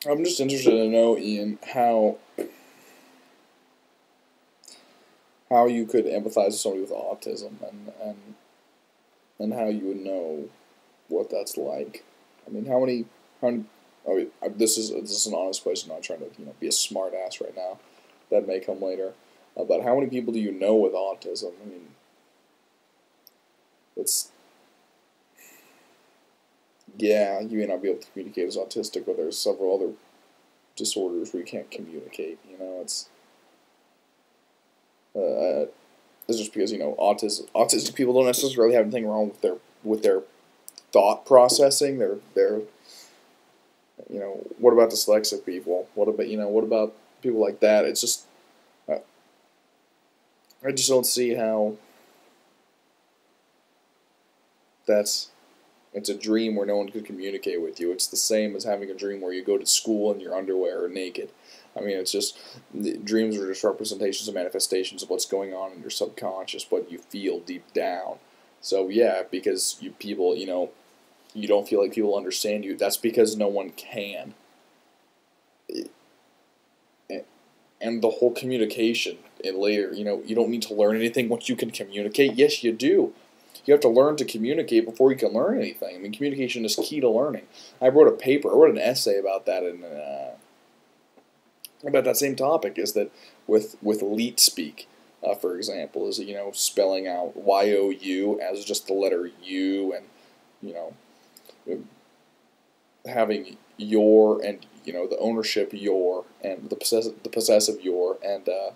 I'm just interested to know, Ian, how you could empathize with somebody with autism, and how you would know what that's like. I mean, how many I mean, this is an honest question. I'm not trying to be a smart ass right now. That may come later. But how many people do you know with autism? I mean, it's yeah, you may not be able to communicate as autistic, but there's several other disorders where you can't communicate. Uh, it's just because autistic people don't necessarily have anything wrong with their thought processing. Their what about dyslexic people? What about people like that? It's just uh, I just don't see how that's it's a dream where no one could communicate with you. It's the same as having a dream where you go to school in your underwear or naked. I mean, it's just dreams are just representations and manifestations of what's going on in your subconscious, what you feel deep down. So yeah, because you don't feel like people understand you. That's because no one can. And the whole communication and later, you don't need to learn anything once you can communicate. Yes, you do. You have to learn to communicate before you can learn anything. I mean, communication is key to learning. I wrote an essay about that about that same topic. Is that with elite speak, for example, is spelling out YOU as just the letter U, and you know having your, and the ownership your, and the possessive your, and the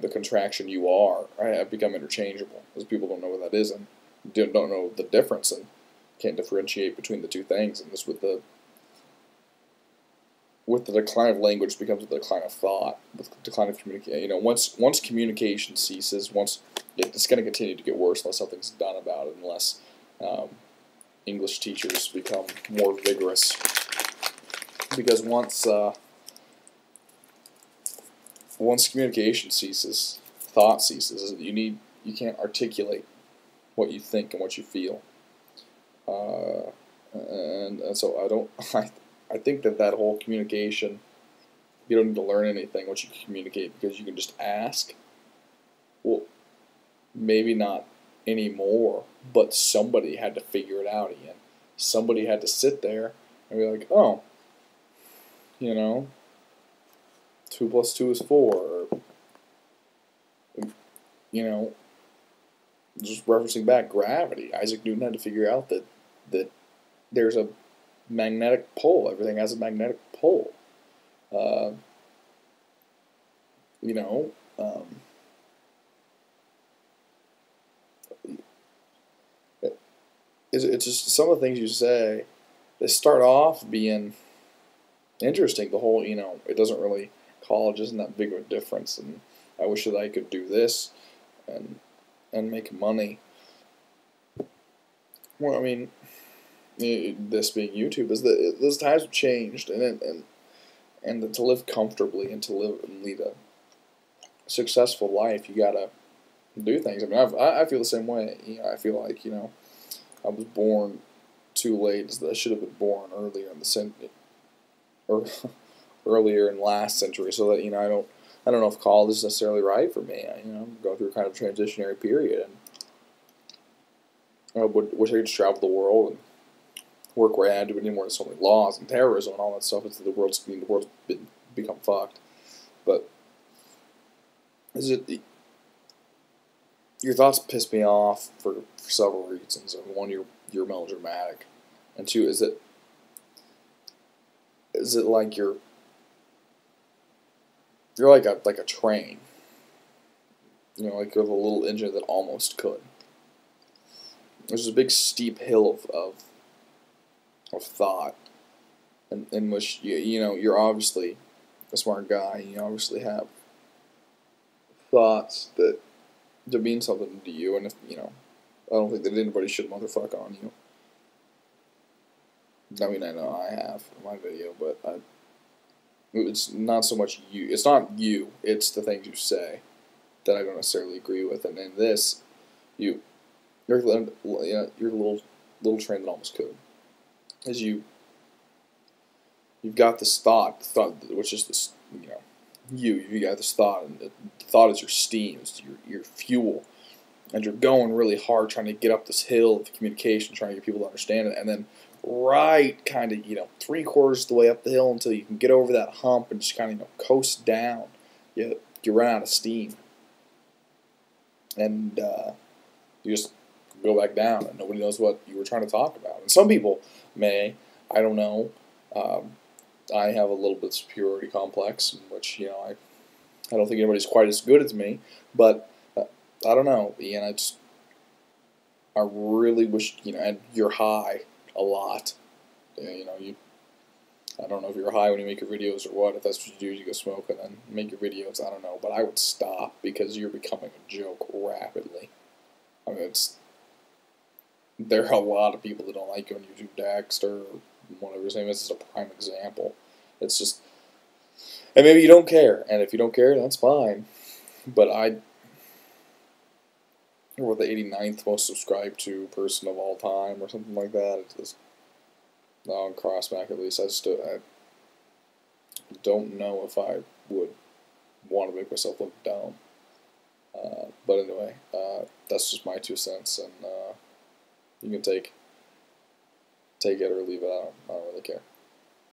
contraction you are, right, have become interchangeable because people don't know what that is and don't know the difference and can't differentiate between the two things. And this with the decline of language becomes the decline of thought, with the decline of communication. Once communication ceases, it's going to continue to get worse unless something's done about it, unless um, English teachers become more vigorous. Because once communication ceases, thought ceases. You can't articulate what you think and what you feel, and so I don't. I think that whole communication, you don't need to learn anything once you communicate because you can just ask. Well, maybe not anymore, but somebody had to figure it out again. Somebody had to sit there and be like, oh, you know, 2 plus 2 is 4, or you know, just referencing back gravity. Isaac Newton had to figure out that there's a magnetic pole. Everything has a magnetic pole. Uh, you know, um, it's just some of the things you say. They start off being interesting. The whole, it doesn't really, college isn't that big of a difference, and I wish that I could do this and make money. Well, I mean, this being YouTube is that those times have changed, and to live comfortably and to live and lead a successful life, you gotta do things. I mean, I feel the same way. I feel like I was born too late. I should have been born earlier in the or earlier in last century, so that I don't know if college is necessarily right for me. I'm going through a kind of transitionary period, and I wish I could just travel the world and work where I had to, but anymore. There's so many laws and terrorism and all that stuff. The world's become fucked. But is it your thoughts piss me off for several reasons. One, you're melodramatic, and two, is it like you're like a train, like you're the little engine that almost could. There's a big steep hill of thought, in which you're obviously a smart guy. You obviously have thoughts that mean something to you, and if I don't think that anybody should motherfuck on you. I mean, I know I have in my video, but it's not so much you. It's not you. It's the things you say that I don't necessarily agree with. And in this, you, you're you're a little train that almost could, as you you've got this thought, which is this, you know, you got this thought, and the thought is your steam, it's your fuel, and you're going really hard trying to get up this hill of communication, trying to get people to understand it, and then right kind of, you know, 3/4 of the way up the hill until you can get over that hump and just kind of, you know, coast down, you run out of steam, and you just go back down, and nobody knows what you were trying to talk about. And some people may, I don't know, I have a little bit of superiority complex, in which, you know, I don't think anybody's quite as good as me, but I don't know, Ian, I really wish, you know, and you're high a lot. You know, I don't know if you're high when you make your videos or what. If that's what you do, you go smoke and then make your videos. I don't know, but I would stop because you're becoming a joke rapidly. I mean, there are a lot of people that don't like you on YouTube. Daxter, or whatever his name is a prime example. It's just, and maybe you don't care, and if you don't care, that's fine. But we're the 89th most subscribed to person of all time, or something like that. It's just, on Crossback at least, I don't know if I would want to make myself look dumb. But anyway, that's just my 2 cents, and you can take it or leave it. I don't really care.